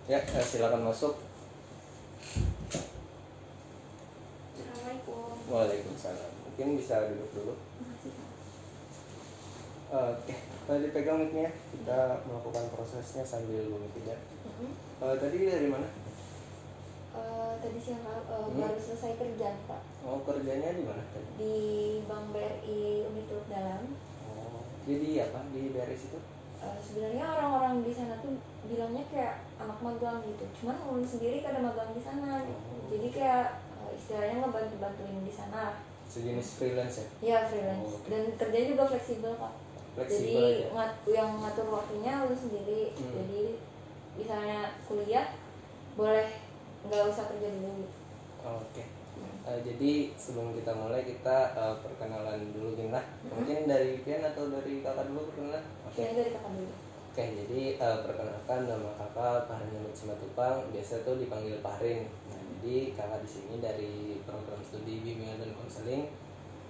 Ya, silakan masuk. Assalamualaikum. Waalaikumsalam. Mungkin bisa duduk dulu. Makasih, Kak. Oke, tadi pegang mic-nya. Kita melakukan prosesnya sambil mengikuti. Tadi dari mana? Tadi siang baru selesai kerja, Pak. Oh, kerjanya di mana tadi? Di Bank BRI Umi Teluk Dalam. Oh, jadi apa di BRI itu? Sebenarnya orang-orang di sana tuh bilangnya kayak anak magang gitu. Cuman ulun sendiri kada magang di sana. Jadi kayak istilahnya ngebantu-bantuin di sana. Sejenis freelance ya? Iya, freelance. Oh, okay. Dan kerjanya juga fleksibel, Pak. Fleksibel Jadi aja. yang ngatur waktunya ulun sendiri. Jadi misalnya kuliah boleh nggak usah kerja dulu gitu. Oke. Jadi sebelum kita mulai kita perkenalan dulu Gin lah. Mungkin dari Pian atau dari kakak dulu perkenalan? Kayaknya dari kakak dulu. Oke, jadi perkenalkan nama kakak Pahrin Hamid Simatupang, biasa tuh dipanggil Pahrin. Nah, jadi kakak di sini dari program studi bimbingan dan konseling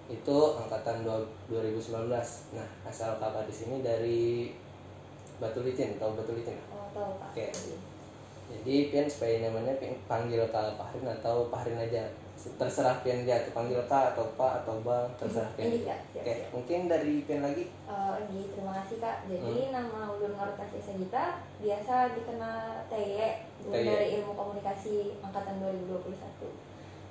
itu angkatan 2019. Nah, asal kakak di sini dari Batu Licin, tahu Batu Licin? Oh, tahu, Pak. Oke. Jadi Pian supaya namanya panggil Kak Pahrin atau Pahrin aja. Terserah Pian dia, panggil Kak atau Pak atau Bang, terserah Pian. Ini Kak. Oke, mungkin dari Pian lagi. Terima kasih Kak. Jadi nama ulun Nortasi Sagita, biasa dikenal TY, ulun dari Ilmu Komunikasi angkatan 2021.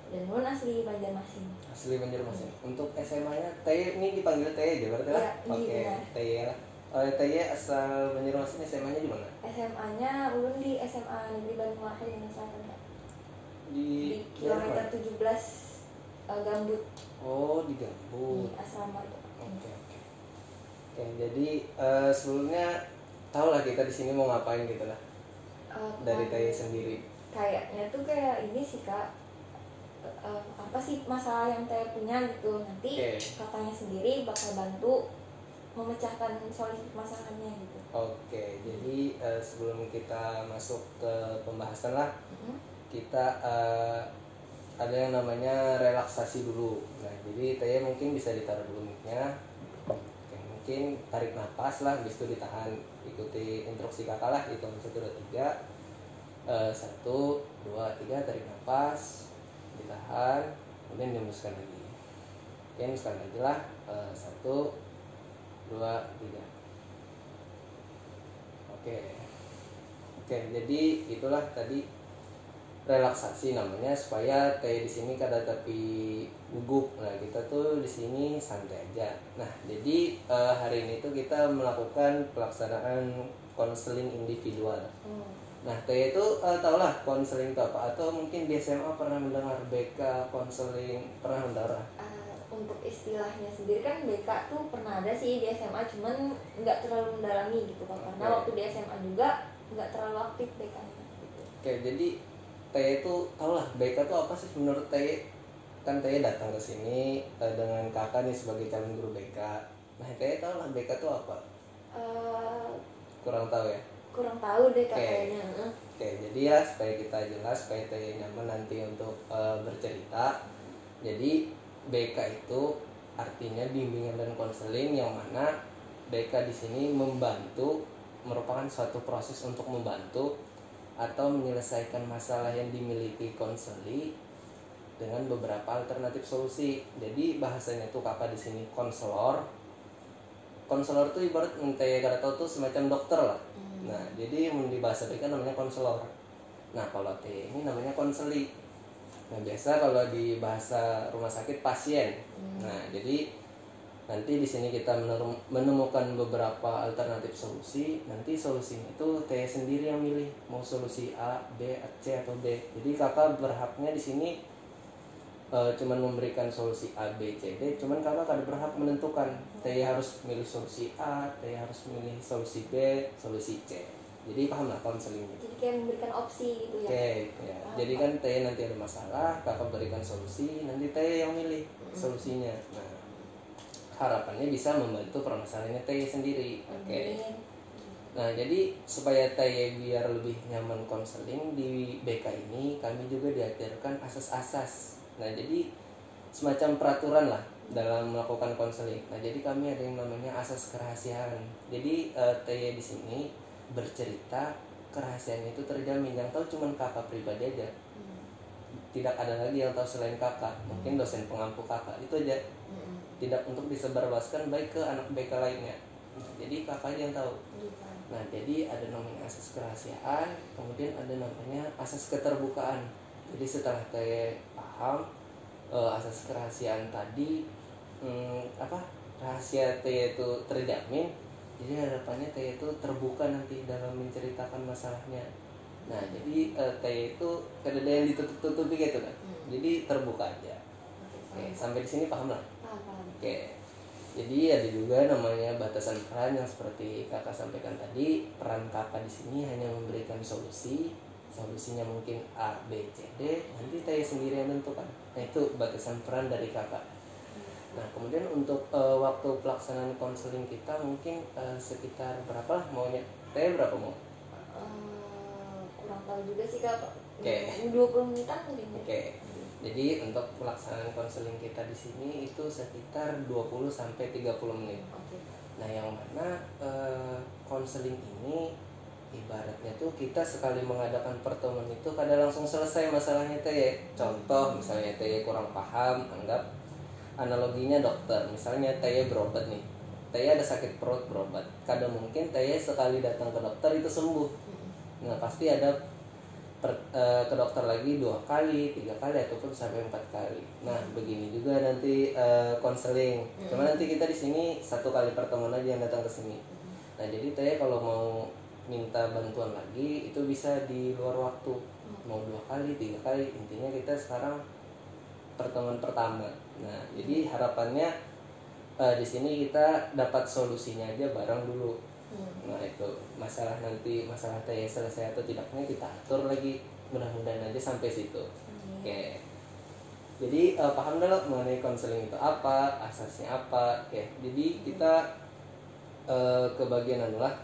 Dan ulun asli Banjarmasin. Asli Banjarmasin. Untuk SMA-nya TY ini dipanggil TY aja berarti lah. Ya, Oke, TY lah. TY asal Banjarmasin, SMA-nya di mana? SMA-nya ulun di SMA Negeri Bandung Waringin Selatan, Kak. Di kilometer 17 Gambut. Oh, di Gambut. Di asrama itu. Oke, jadi sebelumnya tau lah kita di sini mau ngapain gitu lah. Dari TY sendiri. Kayaknya tuh kayak ini sih Kak. Apa sih masalah yang TY punya gitu. Nanti kakaknya sendiri bakal bantu memecahkan solusi masalahnya gitu. Oke, jadi sebelum kita masuk ke pembahasan lah, kita ada yang namanya relaksasi dulu. Nah, jadi Taya mungkin bisa ditaruh dulu mic-nya. Oke, mungkin tarik nafas lah, habis itu ditahan. Ikuti instruksi kakak lah, hitung 1, 2, 3. 1, 2, 3, tarik nafas, ditahan, kemudian dihembuskan lagi. Oke, hembuskan lagi lah. 1, 2, 3. Oke, jadi itulah tadi relaksasi namanya, supaya kayak di sini kada tapi gugup. Nah, kita tuh di sini santai aja. Nah, jadi hari ini tuh kita melakukan pelaksanaan konseling individual. Nah, kayak itu tau lah konseling itu apa, atau mungkin di SMA pernah mendengar BK konseling, pernah mendengar? Untuk istilahnya sendiri kan BK tuh pernah ada sih di SMA, cuman nggak terlalu mendalami gitu kan. Karena waktu di SMA juga nggak terlalu aktif BK-nya gitu. Oke, jadi Taya itu tau lah BK itu apa sih menurut Taya? Kan Taya datang ke sini dengan kakak nih sebagai calon guru BK. Nah, Taya tau lah BK itu apa? Kurang tahu ya? Kurang tahu deh kayaknya. Oke, jadi ya supaya kita jelas, supaya Taya nyaman nanti untuk bercerita. Jadi BK itu artinya bimbingan dan konseling, yang mana BK di sini membantu, merupakan suatu proses untuk membantu atau menyelesaikan masalah yang dimiliki konseli dengan beberapa alternatif solusi. Jadi bahasanya tuh kakak di sini konselor. Konselor tuh ibarat kayak kada tahu tuh semacam dokter lah. Nah, jadi di bahasa BK namanya konselor. Nah, kalau ini namanya konseli. Nah, biasa kalau di bahasa rumah sakit pasien. Nah, jadi nanti di sini kita menemukan beberapa alternatif solusi. Nanti solusinya itu Taya sendiri yang milih, mau solusi A, B, C atau D. Jadi kakak berhaknya di sini cuman memberikan solusi A, B, C, D. Cuman kakak kada berhak menentukan Taya harus milih solusi A, Taya harus milih solusi B, solusi C. Jadi paham lah konselingnya. Jadi kayak memberikan opsi gitu ya. Oke, ya. Jadi kan Taya nanti ada masalah, kakak berikan solusi, nanti Taya yang milih solusinya. Nah, harapannya bisa membantu permasalahannya Taya sendiri. Oke. Nah, jadi supaya Taya biar lebih nyaman konseling di BK ini, kami juga diajarkan asas-asas. Nah, jadi semacam peraturan lah dalam melakukan konseling. Nah, jadi kami ada yang namanya asas kerahasiaan. Jadi Taya di sini bercerita kerahasiaan itu terjamin. Yang tahu cuma kakak pribadi aja, tidak ada lagi yang tahu selain kakak, mungkin dosen pengampu kakak, itu aja. Tidak untuk disebarluaskan baik ke anak BK lainnya. Jadi kakak aja yang tahu. Nah, jadi ada namanya asas kerahasiaan, kemudian ada namanya asas keterbukaan. Jadi setelah Teh paham asas kerahasiaan tadi, rahasia Teh itu terjamin, jadi harapannya Teh itu terbuka nanti dalam menceritakan masalahnya. Nah, jadi Teh itu kada ada yang ditutup-tutupi gitu kan. Jadi terbuka aja. Oke, sampai di sini paham lah. Oke. Jadi ada juga namanya batasan peran yang seperti kakak sampaikan tadi. Peran kakak di sini hanya memberikan solusi. Solusinya mungkin A, B, C, D. Nanti Teh sendiri yang tentukan. Nah, itu batasan peran dari kakak. Nah, kemudian untuk waktu pelaksanaan konseling kita mungkin sekitar berapa lah maunya? Teh berapa mau? Kurang tahu juga sih kak. Oke. 20 menitan mungkin. Oke. Jadi untuk pelaksanaan konseling kita di sini itu sekitar 20 sampai 30 menit. Okay. Nah, yang mana konseling ini ibaratnya tuh kita sekali mengadakan pertemuan itu kada langsung selesai masalahnya Teh ya. Contoh misalnya Teh kurang paham, anggap analoginya dokter. Misalnya Teh berobat nih. Teh ada sakit perut berobat. Kada mungkin Teh sekali datang ke dokter itu sembuh. Nah, pasti ada ke dokter lagi 2 kali, 3 kali ataupun sampai 4 kali. Nah, begini juga nanti konseling. Cuma nanti kita di sini 1 kali pertemuan aja yang datang ke sini. Nah, jadi Teh kalau mau minta bantuan lagi itu bisa di luar waktu. Mau 2 kali, 3 kali, intinya kita sekarang pertemuan pertama. Nah, jadi harapannya di sini kita dapat solusinya aja bareng dulu. Nah, itu masalah nanti masalah Teh selesai atau tidaknya kita atur lagi, mudah-mudahan aja sampai situ. Oke. Jadi paham dah mengenai konseling itu apa, asasnya apa. Oke. Jadi kita ke bagian lah.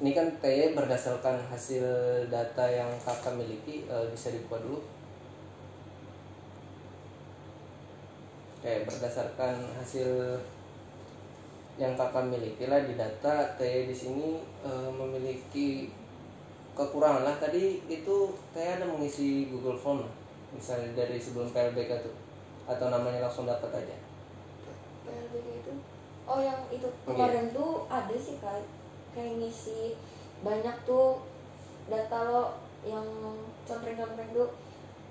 Ini kan Teh berdasarkan hasil data yang kakak miliki, bisa dibuka dulu. Oke, berdasarkan hasil yang kakak miliki lah di data, Teh di sini memiliki kekurangan lah. Tadi itu Teh ada mengisi Google Form lah, misalnya dari sebelum PLBK tuh, atau namanya langsung dapat aja. PLBK itu, oh yang itu kemarin tuh ada sih kayak ngisi banyak tuh data lo yang contreng-contreng tuh,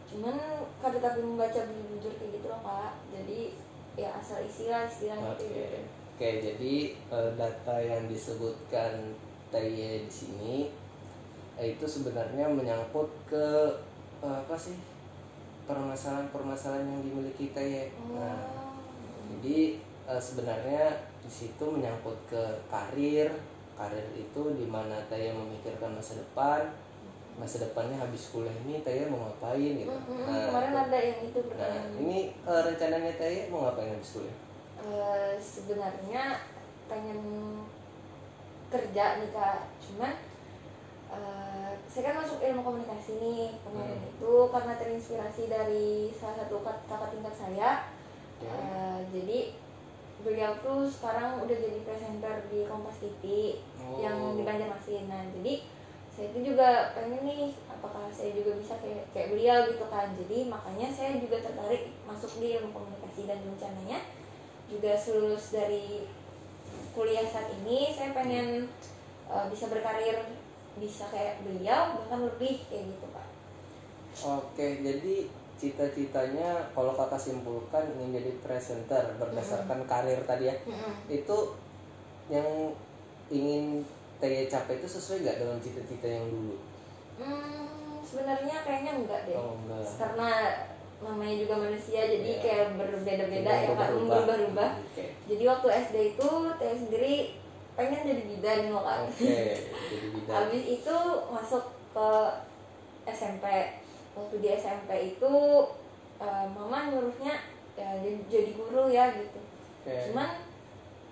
cuman kada tapi membaca jujur kayak gitu loh kak. Jadi ya asal isi lah istilahnya gitu. Oke, jadi data yang disebutkan Teh di sini itu sebenarnya menyangkut ke apa sih, permasalahan-permasalahan yang dimiliki Teh. Nah, jadi sebenarnya di situ menyangkut ke karir itu di mana Teh memikirkan masa depannya habis kuliah ini Teh mau ngapain gitu. Nah, kemarin ada yang itu pertanyaan. Nah, ini rencananya Teh mau ngapain habis kuliah? Sebenarnya pengen kerja nih kak, cuman saya kan masuk ilmu komunikasi nih kemarin itu karena terinspirasi dari salah satu kakak tingkat saya. Jadi beliau tuh sekarang udah jadi presenter di Kompas TV yang di Banjarmasin. Nah, jadi saya itu juga pengen nih apakah saya juga bisa kayak beliau gitu kan. Jadi makanya saya juga tertarik masuk di ilmu komunikasi, dan rencananya juga lulus dari kuliah saat ini saya pengen bisa berkarir, bisa kayak beliau bahkan lebih kayak gitu Pak. Oke, jadi cita-citanya kalau kakak simpulkan ingin jadi presenter berdasarkan karir tadi ya. Itu yang ingin Teh capai itu sesuai nggak dengan cita-cita yang dulu? Sebenarnya kayaknya enggak deh. Enggak. Karena namanya juga manusia, jadi kayak berbeda-beda ya Kak, berubah-ubah. Jadi waktu SD itu Teh sendiri pengen jadi bidan loh Kak. Jadi bidan. Habis itu masuk ke SMP. Waktu di SMP itu mama nyuruhnya ya jadi guru ya gitu. Cuman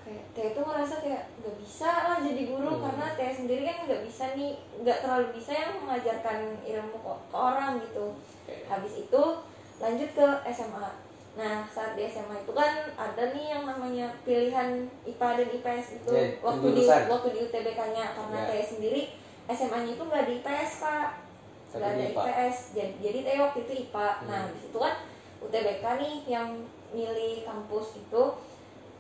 kayak Teh itu ngerasa kayak nggak bisa lah jadi guru karena Teh sendiri kan nggak bisa nih, nggak terlalu bisa yang mengajarkan ilmu ke orang gitu. Habis itu lanjut ke SMA. Nah, saat di SMA itu kan ada nih yang namanya pilihan IPA dan IPS itu waktu di UTBK-nya, karena Teh sendiri SMA-nya itu nggak di IPS Kak, nggak Tapi ada di IPA. IPS. Jadi Teh waktu itu IPA. Nah di situ kan UTBK nih yang milih kampus itu.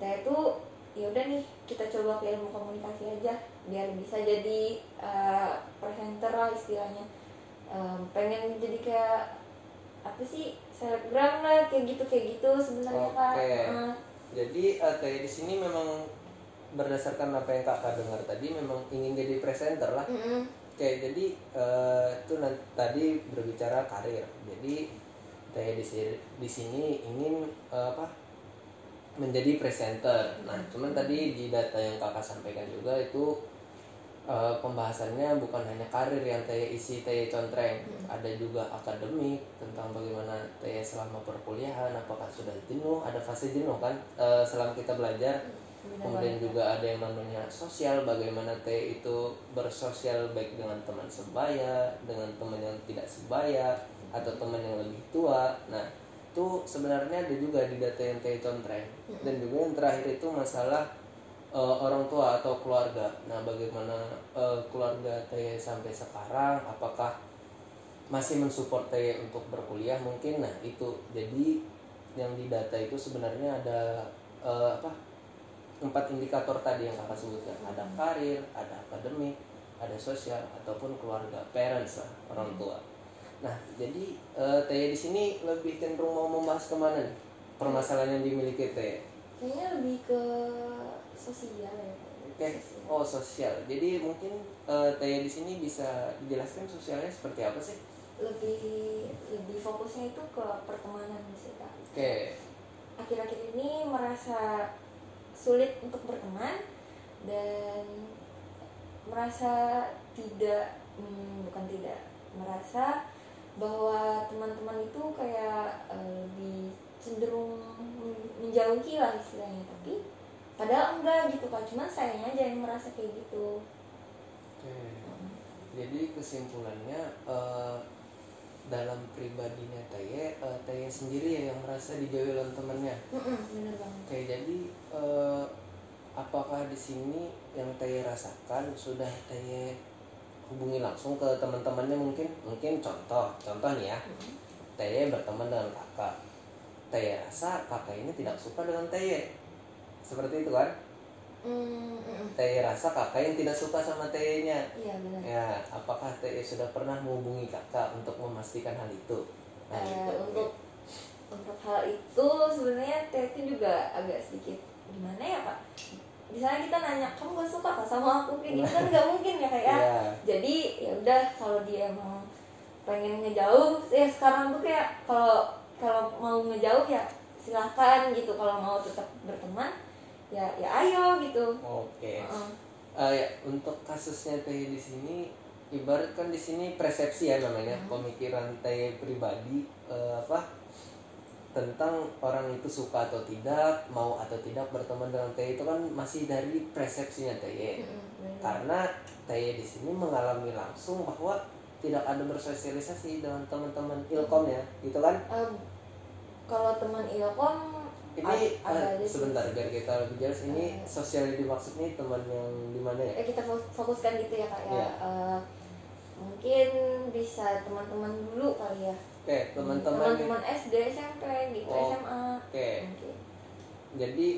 Teh tuh ya udah nih kita coba ke ilmu komunikasi aja biar bisa jadi presenter lah istilahnya. Pengen jadi kayak apa sih, selebgram lah, kayak gitu sebenarnya Kak. Jadi kayak di sini memang berdasarkan apa yang kakak dengar tadi memang ingin jadi presenter lah. Oke, jadi itu tadi berbicara karir. Jadi kayak di sini ingin menjadi presenter. Nah, cuman tadi di data yang kakak sampaikan juga itu pembahasannya bukan hanya karir yang Teh isi Teh contreng, ada juga akademik tentang bagaimana Teh selama perkuliahan, apakah sudah jenuh, ada fase jenuh kan selama kita belajar. Kemudian juga ada yang namanya sosial, bagaimana Teh itu bersosial baik dengan teman sebaya, dengan teman yang tidak sebaya, atau teman yang lebih tua. Nah, itu sebenarnya ada juga di data yang Teh contreng. Dan juga yang terakhir itu masalah orang tua atau keluarga. Nah, bagaimana keluarga Teh sampai sekarang, apakah masih mensupport Teh untuk berkuliah mungkin. Nah, itu jadi yang di data itu sebenarnya ada 4 indikator tadi yang kakak sebutkan. Ada karir, ada akademik, ada sosial, ataupun keluarga, parents lah, orang tua. Nah, jadi Teh di sini lebih cenderung mau membahas kemana nih permasalahan yang dimiliki Teh? Kayaknya lebih ke sosial ya. Oke. Oh, sosial. Jadi mungkin Teh di sini bisa dijelaskan sosialnya seperti apa sih? Lebih fokusnya itu ke pertemanan sih Kak. Oke. Akhir-akhir ini merasa sulit untuk berteman dan merasa merasa bahwa teman-teman itu kayak lebih cenderung menjauhi lah istilahnya, tapi padahal enggak gitu Kak, cuman sayangnya aja yang merasa kayak gitu. Oke. Jadi kesimpulannya dalam pribadinya Teh sendiri ya yang merasa dijauhi oleh temannya. Bener banget. Oke, jadi apakah di sini yang Teh rasakan sudah Teh hubungi langsung ke teman-temannya mungkin contoh nih ya. Teh berteman dengan kakak. Teh rasa kakak ini tidak suka dengan Teh. Seperti itu kan? Teh rasa kakak yang tidak suka sama Teh-nya. Iya benar. Ya, apakah Teh sudah pernah menghubungi kakak untuk memastikan hal itu? Nah, Untuk hal itu sebenarnya Teh juga agak sedikit gimana ya Kak? Misalnya kita nanya, kamu gak suka Kak sama aku kayak gitu kan nggak mungkin ya Kak ya. Yeah. Jadi ya udah, kalau dia emang pengen ngejauh, ya sekarang tuh kayak kalau mau ngejauh ya silahkan gitu, kalau mau tetap berteman ya ayo gitu. Oke. Ya, untuk kasusnya Teh di sini ibaratkan di sini persepsi ya namanya, pemikiran Teh pribadi tentang orang itu suka atau tidak, mau atau tidak berteman dengan Teh itu kan masih dari persepsinya Teh. Karena Teh di sini mengalami langsung bahwa tidak ada bersosialisasi dengan teman-teman ilkom ya, gitu kan? Kalau teman ilkom ini ada sebentar biar kita lebih jelas, ini sosial yang dimaksud nih teman yang di mana ya? Kita fokuskan gitu ya Kak ya. Yeah. Mungkin bisa teman-teman dulu kali ya. Oke, teman-teman SD, SMP gitu, SMA. Oke. Jadi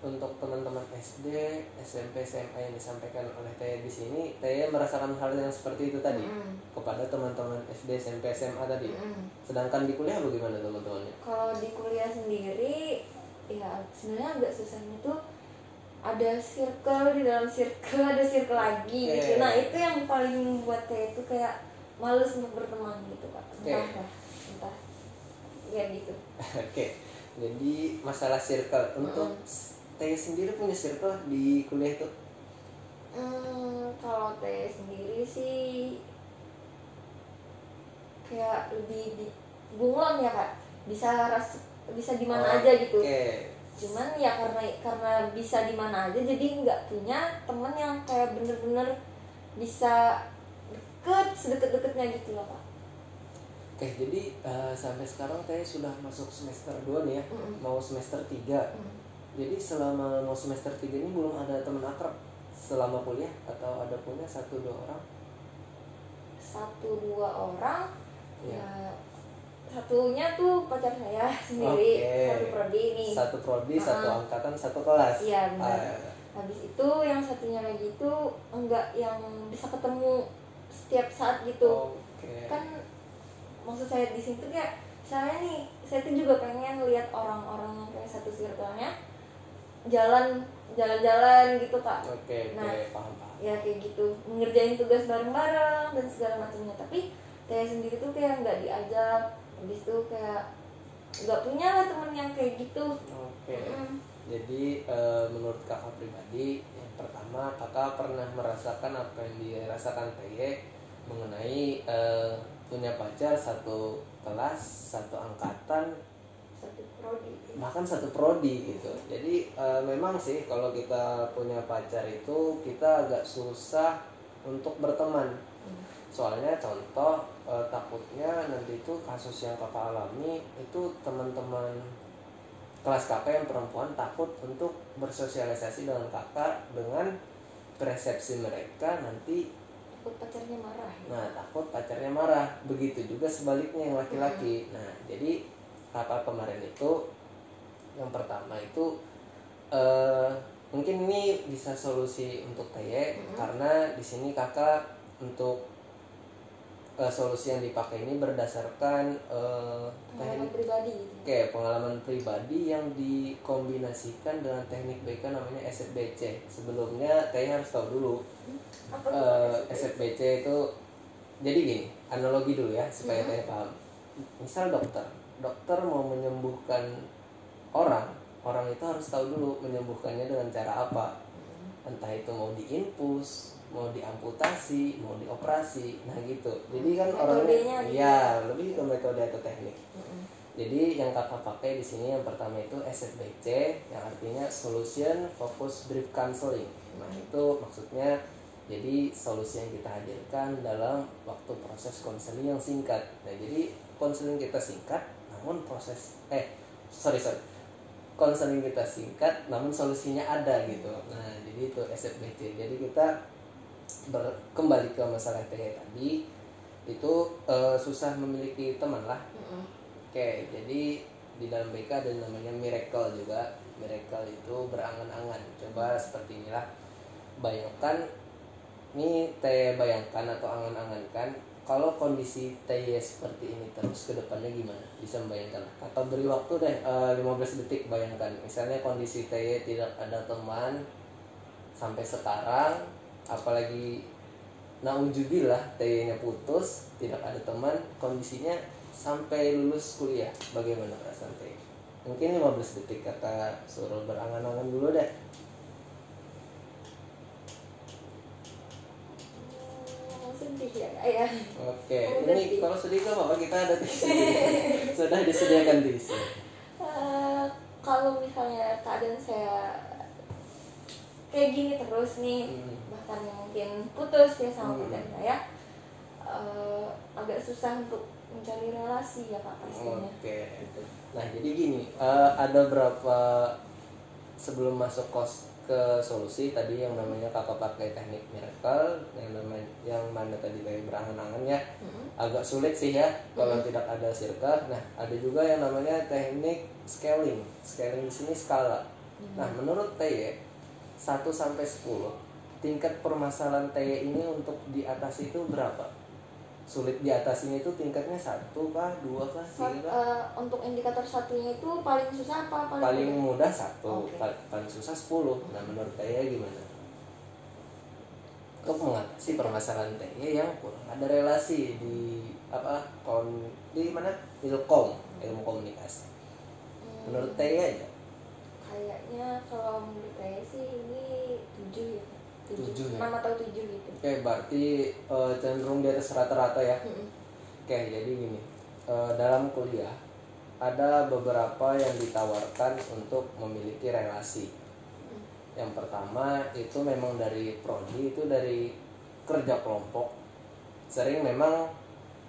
untuk teman-teman SD, SMP, SMA yang disampaikan oleh Teh di sini, Teh merasakan hal yang seperti itu tadi kepada teman-teman SD, SMP, SMA tadi. Sedangkan di kuliah bagaimana teman-temannya? Kalau di kuliah sendiri, ya sebenarnya agak susahnya tuh ada circle, di dalam circle ada circle lagi gitu. Nah itu yang paling membuat Teh itu kayak males untuk berteman gitu Kak. Entah ya gitu. Oke. Jadi masalah circle, untuk Teh sendiri punya circle di kuliah itu? Kalau Teh sendiri sih kayak lebih di bunglon ya Kak, bisa di mana aja gitu. Cuman ya karena bisa di mana aja, jadi nggak punya temen yang kayak bener-bener bisa sedekat-dekatnya gitu loh Kak. Oke, jadi sampai sekarang Teh sudah masuk semester 2 nih ya, mau semester 3. Jadi selama mau semester 3 ini belum ada teman akrab selama kuliah, atau ada punya 1-2 orang? 1-2 orang. Ya. Ya, satunya tuh pacar saya sendiri. Oke. Satu prodi ini. Satu prodi, satu angkatan, satu kelas. Iya benar. Ah, Habis itu yang satunya lagi itu enggak yang bisa ketemu setiap saat gitu. Oke. Kan maksud saya di situ kayak saya tuh juga pengen lihat orang-orang yang kayak satu circle-nya jalan-jalan gitu Kak. Oke, Nah, paham. ya kayak gitu, mengerjain tugas bareng-bareng dan segala macamnya. Tapi saya sendiri tuh kayak nggak diajak. Habis itu kayak nggak punya lah temen yang kayak gitu. Oke. Jadi menurut kakak pribadi, yang pertama kakak pernah merasakan apa yang dirasakan TY mengenai punya pacar satu kelas, satu angkatan, Satu prodi. bahkan satu prodi gitu. Jadi memang sih kalau kita punya pacar itu kita agak susah untuk berteman. Soalnya contoh takutnya nanti itu kasus yang kakak alami itu teman-teman kelas kakak yang perempuan takut untuk bersosialisasi dengan kakak dengan persepsi mereka nanti. Takut pacarnya marah. Nah, takut pacarnya marah. Begitu juga sebaliknya yang laki-laki. Nah, jadi kakak kemarin itu yang pertama itu mungkin ini bisa solusi untuk TY karena di sini kakak untuk solusi yang dipakai ini berdasarkan Pengalaman pribadi gitu. pengalaman pribadi yang dikombinasikan dengan teknik BK namanya SFBC. Sebelumnya TY harus tahu dulu. Apa tuh SFBC itu jadi gini, analogi dulu ya supaya TY paham. Misal dokter mau menyembuhkan orang itu harus tahu dulu menyembuhkannya dengan cara apa. Entah itu mau diinfus, mau diamputasi, mau dioperasi, nah gitu. Jadi kan orangnya gitu. ya lebih ke metode atau teknik. Jadi yang kakak pakai di sini yang pertama itu SFBC, yang artinya Solution Focus Brief Counseling. Nah itu maksudnya jadi solusi yang kita hadirkan dalam waktu proses konseling yang singkat. Nah jadi konseling kita singkat, namun konseling kita singkat, namun solusinya ada gitu. Nah jadi itu SFBC. Jadi kita kembali ke masalah TY tadi itu susah memiliki teman lah. Oke, jadi di dalam BK ada namanya miracle juga. Miracle itu berangan-angan. Coba seperti inilah. Bayangkan, ini TY bayangkan atau angan-angankan kalau kondisi TY seperti ini terus ke depannya gimana? Bisa membayangkan. Atau beri waktu deh 15 detik bayangkan. Misalnya kondisi TY tidak ada teman sampai sekarang, apalagi naudzubillah TY-nya putus, tidak ada teman, kondisinya sampai lulus kuliah, bagaimana perasaan TY? Mungkin 15 detik kakak suruh berangan-angan dulu deh. Sedih ya Kak ya. Oke, ini kalau sedih gak apa-apa, kita ada tisu. Sudah disediakan tisu. Kalau misalnya keadaan saya kayak gini terus nih, bahkan mungkin putus ya sama pacar saya, agak susah untuk mencari relasi ya Kak pastinya. Oke. Nah jadi gini, ada berapa sebelum masuk ke solusi tadi yang namanya kakak pakai teknik miracle, yang mana tadi kayak berangan-angan ya, agak sulit sih ya kalau tidak ada circle. Nah ada juga yang namanya teknik scaling di sini skala. Nah menurut TY 1 sampai 10 tingkat permasalahan TY ini untuk diatasi itu berapa? Sulit diatasinya itu tingkatnya 1 kah, 2 kah, 3 kah? Untuk indikator satunya itu paling susah apa paling mudah 1, Okay. paling susah 10. Nah menurut TY gimana? Untuk mengatasi permasalahan TY yang kurang ada relasi di mana? Ilmu komunikasi. Menurut TY aja. Kayaknya kalau menurut saya sih ini 7 ya. 7 ya? 6 atau 7 gitu. Oke, berarti cenderung di atas rata-rata ya. Oke, jadi gini, dalam kuliah ada beberapa yang ditawarkan untuk memiliki relasi. Yang pertama itu memang dari prodi, itu dari kerja kelompok. Sering memang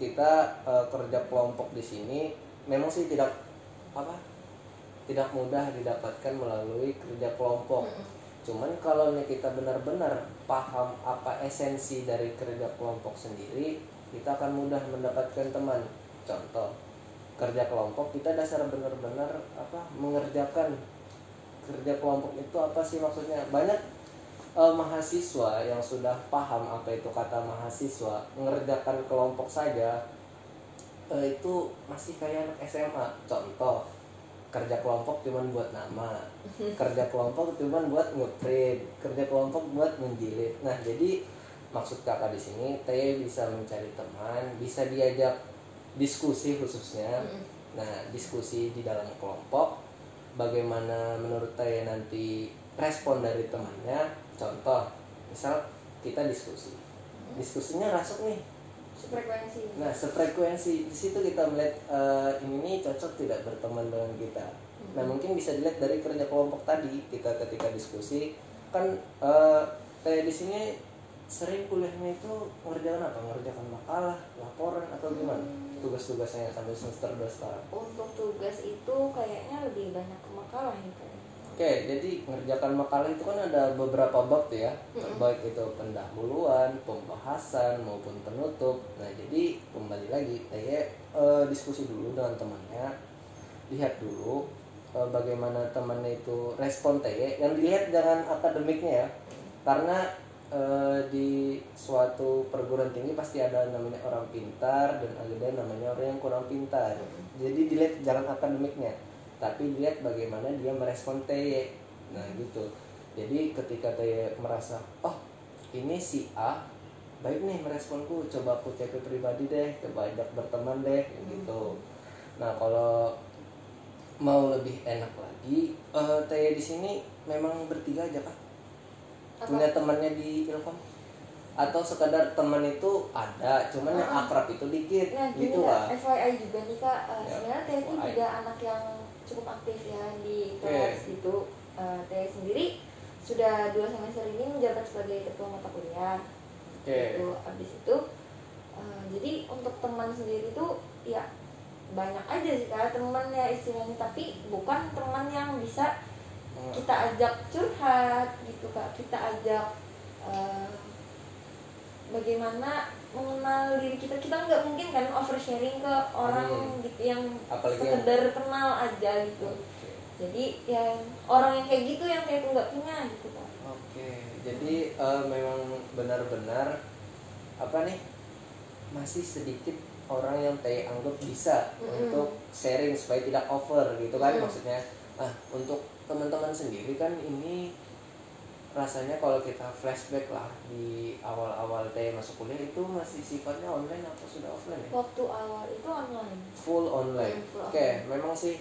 kita kerja kelompok di sini memang sih tidak mudah didapatkan melalui kerja kelompok. Cuman kalau kita benar-benar paham apa esensi dari kerja kelompok sendiri, kita akan mudah mendapatkan teman. Contoh, kerja kelompok kita dasar benar-benar mengerjakan kerja kelompok itu apa sih maksudnya. Banyak mahasiswa yang sudah paham apa itu kata mahasiswa, mengerjakan kelompok saja itu masih kayak anak SMA. Contoh, kerja kelompok cuman buat nama, kerja kelompok cuman buat ngeprint, kerja kelompok buat menjilid. Nah, jadi maksud kakak di sini Teh bisa mencari teman, bisa diajak diskusi khususnya. Nah, diskusi di dalam kelompok, bagaimana menurut Teh nanti respon dari temannya. Contoh, misal kita diskusinya rasuk nih. Sefrekuensi. Nah, sefrekuensi, di situ kita melihat ini nih cocok tidak berteman dengan kita. Nah, mungkin bisa dilihat dari kerja kelompok tadi. Kita ketika diskusi kan kayak di sini sering kuliahnya itu ngerjakan apa? Ngerjakan makalah, laporan atau gimana? Tugas-tugasnya sampai semester 2 sekarang. Untuk tugas itu kayaknya lebih banyak ke makalah ya kayaknya. Oke, jadi mengerjakan makalah itu kan ada beberapa bab tuh ya, baik itu pendahuluan, pembahasan maupun penutup. Nah, jadi kembali lagi, kayak diskusi dulu dengan temannya, lihat dulu bagaimana temannya itu respon Teh. Yang dilihat jangan akademiknya ya, karena di suatu perguruan tinggi pasti ada namanya orang pintar dan ada namanya orang yang kurang pintar. Jadi dilihat jangan akademiknya, tapi lihat bagaimana dia merespon Teh. Nah gitu. Jadi ketika Teh merasa, oh ini si A baik nih meresponku, coba aku cek pribadi deh, coba ajak berteman deh, gitu. Nah kalau mau lebih enak lagi, Teh di sini memang bertiga aja kah? Punya temannya di Ilkom? Atau sekadar teman itu ada, cuman yang akrab itu dikit, nah, gitu lah. FYI juga nih kak, Ya, sebenarnya Teh itu juga anak yang cukup aktif ya di kelas gitu. Teh sendiri sudah 2 semester ini menjabat sebagai ketua mata kuliah. Gitu. Abis itu jadi untuk teman sendiri tuh ya banyak aja sih kak teman ya istilahnya, tapi bukan teman yang bisa kita ajak curhat gitu kak, kita ajak bagaimana mengenal diri kita nggak mungkin kan oversharing ke orang gitu yang sekedar kenal aja gitu. Jadi ya orang yang kayak gitu yang kayak itu nggak punya gitu kan. Jadi memang benar-benar masih sedikit orang yang Teh anggap bisa untuk sharing supaya tidak over gitu kan maksudnya. Untuk teman-teman sendiri kan ini rasanya kalau kita flashback lah di awal-awal Teh masuk kuliah itu masih sifatnya online atau sudah offline ya? Waktu awal itu online. Full online. Memang sih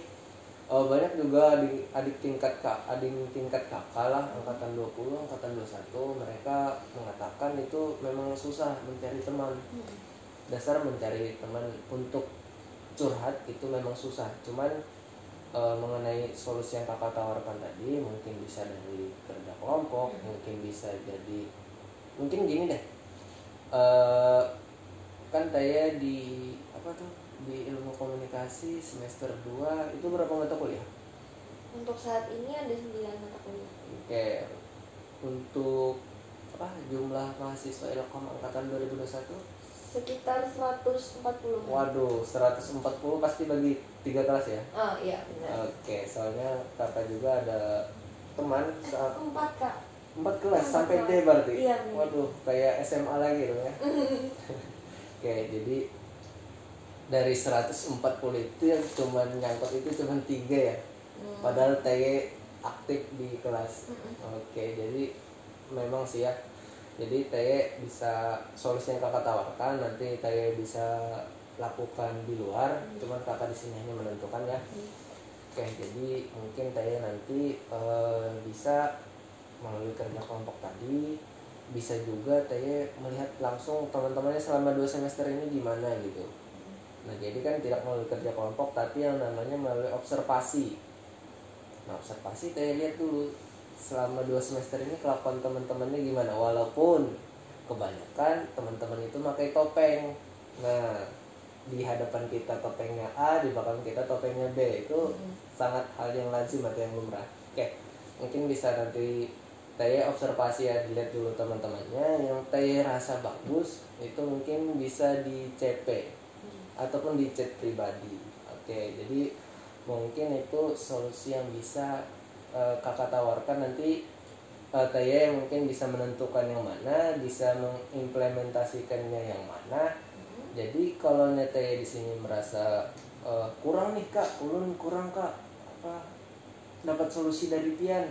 banyak juga adik tingkat kakak lah angkatan 20, angkatan 21 mereka mengatakan itu memang susah mencari teman. Dasar mencari teman untuk curhat itu memang susah. Cuman mengenai solusi yang kakak tawarkan tadi mungkin bisa dari kerja kelompok, mungkin bisa jadi mungkin gini deh, kan saya di di ilmu komunikasi semester 2 itu berapa mata kuliah? Untuk saat ini ada 9 mata kuliah. Untuk jumlah mahasiswa Ilkom angkatan 2021 sekitar 140. Waduh, 140 pasti bagi 3 kelas ya? Oh iya benar. Soalnya kakak juga ada teman 4 kak. 4 kelas sampai D berarti? Iya. Waduh, kayak SMA lagi dong ya. Jadi dari 140 itu yang cuman nyangkut itu cuman 3 ya. Padahal Teh aktif di kelas. Jadi memang sih ya. Jadi Teh bisa solusi yang kakak tawarkan nanti Teh bisa lakukan di luar, cuman kakak di sini hanya menentukan ya. Jadi mungkin Teh nanti bisa melalui kerja kelompok tadi, bisa juga Teh melihat langsung teman-temannya selama 2 semester ini gimana gitu. Nah jadi kan tidak melalui kerja kelompok tapi yang namanya melalui observasi. Nah observasi Teh lihat dulu selama 2 semester ini kelakuan teman-temannya gimana, walaupun kebanyakan teman-teman itu pakai topeng. Nah di hadapan kita topengnya A, di belakang kita topengnya B, itu sangat hal yang lazim atau yang lumrah. Mungkin bisa nanti Teh observasi ya, dilihat dulu teman-temannya yang Teh rasa bagus itu mungkin bisa di CP ataupun di chat pribadi. Oke, jadi mungkin itu solusi yang bisa kakak tawarkan. Nanti Teh mungkin bisa menentukan yang mana, bisa mengimplementasikannya yang mana. Jadi kalau Teh di sini merasa kurang nih kak, ulun kurang kak, apa dapat solusi dari Pian.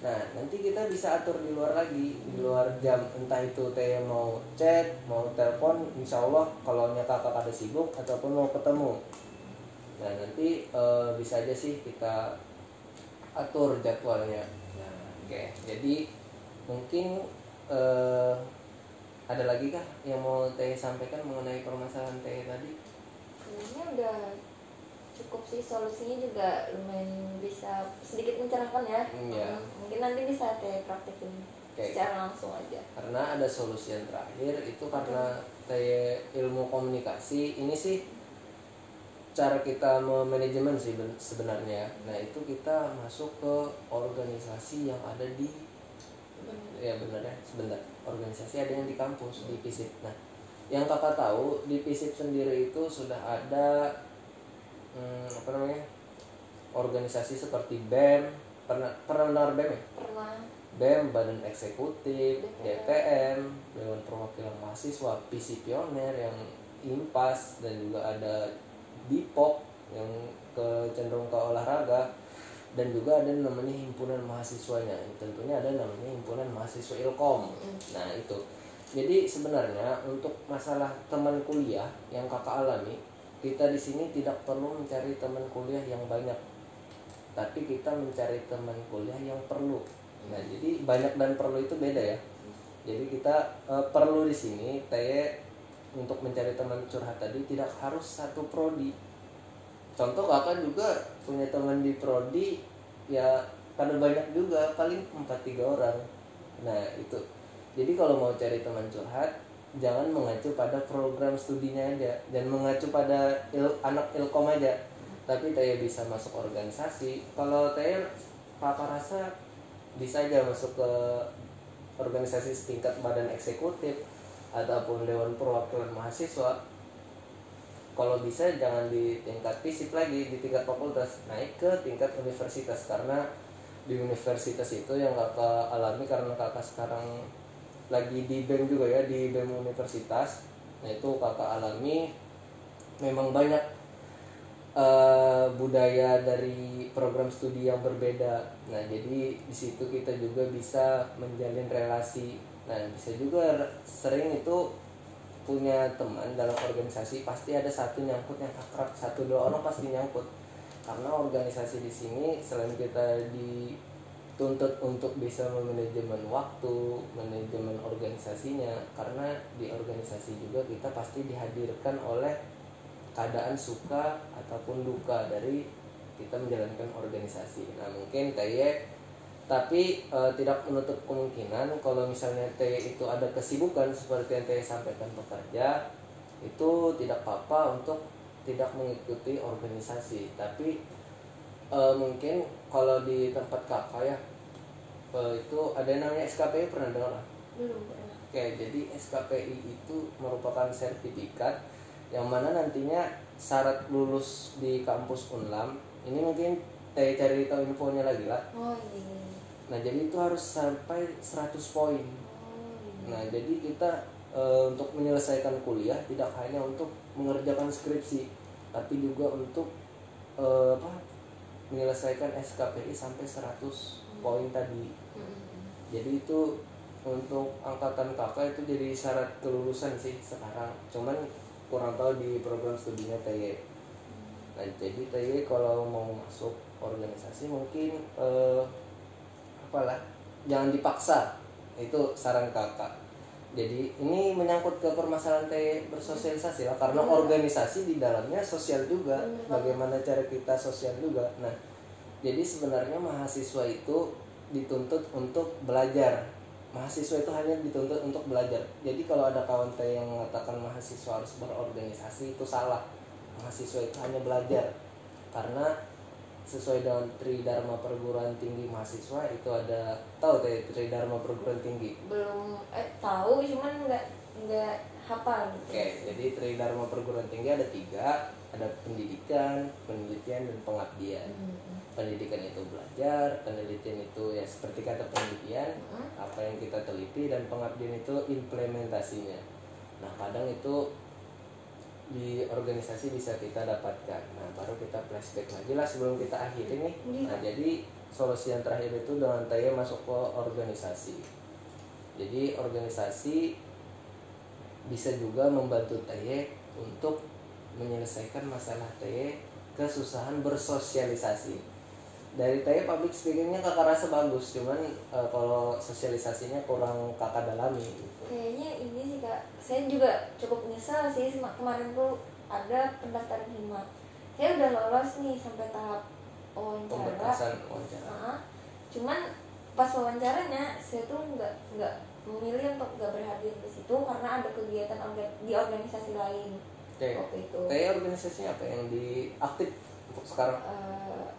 Nah, nanti kita bisa atur di luar lagi, di luar jam, entah itu Teh mau chat, mau telepon, insya Allah kalau kakak ada sibuk ataupun mau ketemu. Nah, nanti bisa aja sih kita atur jadwalnya. Nah, oke. Jadi mungkin ada lagi kah yang mau Teh sampaikan mengenai permasalahan Teh tadi? Sebenarnya udah cukup sih, solusinya juga lumayan bisa sedikit mencerahkan ya. Ya. Mungkin nanti bisa Teh praktekin secara langsung aja. Karena ada solusi yang terakhir itu karena Teh ilmu komunikasi ini sih cara kita memanajemen sih sebenarnya. Nah, itu kita masuk ke organisasi yang ada di ya benar ya, sebentar. Organisasi ada yang di kampus, di FISIP. Nah, yang kakak tahu di FISIP sendiri itu sudah ada apa namanya, organisasi seperti BEM. Pernah dengar BEM ya? Pernah. BEM, Badan Eksekutif, DPM, Dewan Perwakilan Mahasiswa, Visioner yang IMPAS, dan juga ada DIPOK yang cenderung ke olahraga, dan juga ada namanya himpunan mahasiswanya. Tentunya ada namanya himpunan mahasiswa Ilkom. Nah, itu. Jadi sebenarnya untuk masalah teman kuliah yang kakak alami, kita di sini tidak perlu mencari teman kuliah yang banyak, tapi kita mencari teman kuliah yang perlu. Nah, jadi banyak dan perlu itu beda ya. Jadi kita perlu di sini Teh untuk mencari teman curhat tadi tidak harus satu prodi. Contoh kakak juga punya teman di prodi ya, kada banyak juga, paling 4-3 orang. Nah, itu. Jadi kalau mau cari teman curhat, jangan mengacu pada program studinya aja, dan mengacu pada anak ilkom aja, tapi Teh bisa masuk organisasi. Kalau Teh kakak rasa bisa aja masuk ke organisasi setingkat badan eksekutif ataupun dewan perwakilan mahasiswa. Kalau bisa jangan di tingkat FISIP lagi, di tingkat fakultas, naik ke tingkat universitas. Karena di universitas itu yang kakak alami, karena kakak sekarang lagi di BEM juga ya, di BEM universitas. Nah, itu kakak alami memang banyak budaya dari program studi yang berbeda. Nah, jadi di situ kita juga bisa menjalin relasi. Nah, bisa juga sering itu punya teman dalam organisasi, pasti ada satu nyangkut yang akrab, 1-2 orang pasti nyangkut. Karena organisasi di sini selain kita dituntut untuk bisa memanajemen waktu, manajemen organisasinya, karena di organisasi juga kita pasti dihadirkan oleh keadaan suka ataupun duka dari kita menjalankan organisasi. Nah, mungkin tapi tidak menutup kemungkinan kalau misalnya itu ada kesibukan seperti yang sampaikan bekerja, itu tidak apa-apa untuk tidak mengikuti organisasi. Tapi mungkin kalau di tempat kakak ya, itu ada namanya SKPI, pernah dengar? Belum pernah. Oke, jadi SKPI itu merupakan sertifikat yang mana nantinya syarat lulus di kampus Unlam. Ini mungkin cari tahu infonya lagi lah. Oh iya. Nah, jadi itu harus sampai 100 poin. Nah, jadi kita untuk menyelesaikan kuliah tidak hanya untuk mengerjakan skripsi, tapi juga untuk menyelesaikan SKPI sampai 100 poin tadi. Jadi itu untuk angkatan kakak itu jadi syarat kelulusan sih sekarang. Cuman kurang tahu di program studinya TY. Nah, jadi TY kalau mau masuk organisasi mungkin jangan dipaksa, itu saran kakak. Jadi ini menyangkut ke permasalahan bersosialisasi lah, karena organisasi di dalamnya sosial juga, bagaimana cara kita sosial juga. Nah, jadi sebenarnya mahasiswa itu dituntut untuk belajar. Mahasiswa itu hanya dituntut untuk belajar. Jadi kalau ada kawan yang mengatakan mahasiswa harus berorganisasi, itu salah. Mahasiswa itu hanya belajar, karena sesuai dengan Tridharma Perguruan Tinggi Mahasiswa itu ada, tahu teh Tridharma Perguruan Tinggi? Belum tahu, cuman nggak hafal gitu. Oke, jadi Tridharma Perguruan Tinggi ada 3, ada pendidikan, penelitian, dan pengabdian. Pendidikan itu belajar, penelitian itu ya seperti kata penelitian, apa yang kita teliti, dan pengabdian itu implementasinya. Nah kadang itu di organisasi bisa kita dapatkan. Nah baru kita flashback lagi lah sebelum kita akhiri nih. Nah jadi solusi yang terakhir itu dengan Taya masuk ke organisasi. Jadi organisasi bisa juga membantu Taya untuk menyelesaikan masalah Taya kesusahan bersosialisasi. Dari Taya public speakingnya kakak rasa bagus, cuman kalau sosialisasinya kurang kakak dalami gitu. Kayaknya ini sih kak, saya juga cukup nyesel sih kemarin tuh ada pendaftaran hima. Saya udah lolos nih sampai tahap wawancara. Cuman pas wawancaranya saya tuh nggak memilih untuk nggak berhadir di situ karena ada kegiatan di organisasi lain. Waktu itu. Taya organisasinya apa yang diaktif untuk sekarang?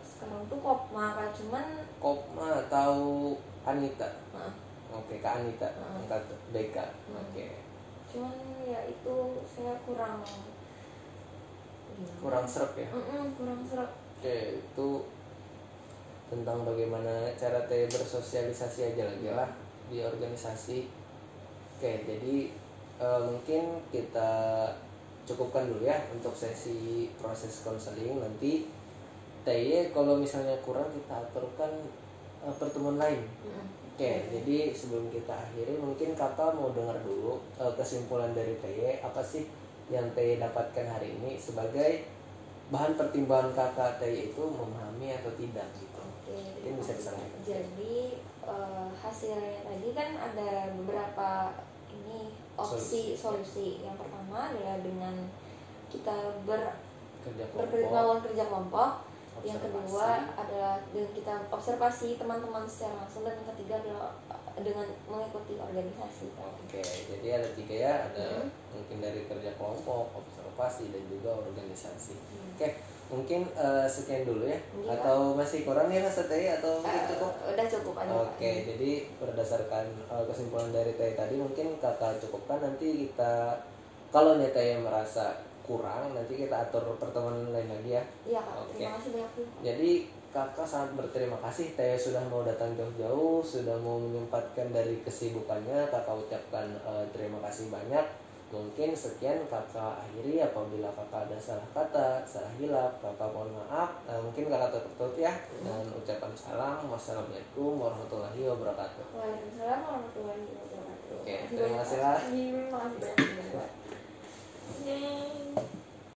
Sekarang tuh Kopma kak, cuman Kopma tahu Anita. Oke, Kak Anita, angkat BK. Oke. Cuman ya itu saya kurang serap ya. Kurang serap. Oke, itu tentang bagaimana cara Teh bersosialisasi aja lagi lah di organisasi. Oke, jadi mungkin kita cukupkan dulu ya untuk sesi proses konseling. Nanti Teh kalau misalnya kurang kita aturkan pertemuan lain. Oke, jadi sebelum kita akhiri mungkin kakak mau dengar dulu kesimpulan dari Teh, apa sih yang Teh dapatkan hari ini sebagai bahan pertimbangan kakak Teh itu memahami atau tidak gitu. Mungkin bisa disampaikan. Jadi hasilnya tadi kan ada beberapa solusi. Yang pertama adalah dengan kita melakukan kerja kelompok. Yang kedua adalah dengan kita observasi teman-teman secara langsung, dan yang ketiga adalah dengan mengikuti organisasi. Oke, jadi ada 3 ya, ada mungkin dari kerja kelompok, observasi, dan juga organisasi. Oke, mungkin sekian dulu ya. Atau masih kurang nih rasa Teh atau mungkin cukup? Udah cukup aja. Oke, jadi berdasarkan kesimpulan dari Teh tadi mungkin kakak cukupkan. Nanti kita kalau nih Teh merasa kurang, nanti kita atur pertemuan lain lagi ya. Iya kak, terima kasih banyak. Jadi kakak sangat berterima kasih Teh sudah mau datang jauh-jauh, sudah mau menyempatkan dari kesibukannya. Kakak ucapkan terima kasih banyak. Mungkin sekian kakak akhiri. Apabila kakak ada salah kata, salah hilaf, kakak mohon maaf. Mungkin kakak tutup ya dan ucapan salam. Wassalamualaikum warahmatullahi wabarakatuh. Waalaikumsalam warahmatullahi wabarakatuh. Oke, terima kasih lah. Terima kasih.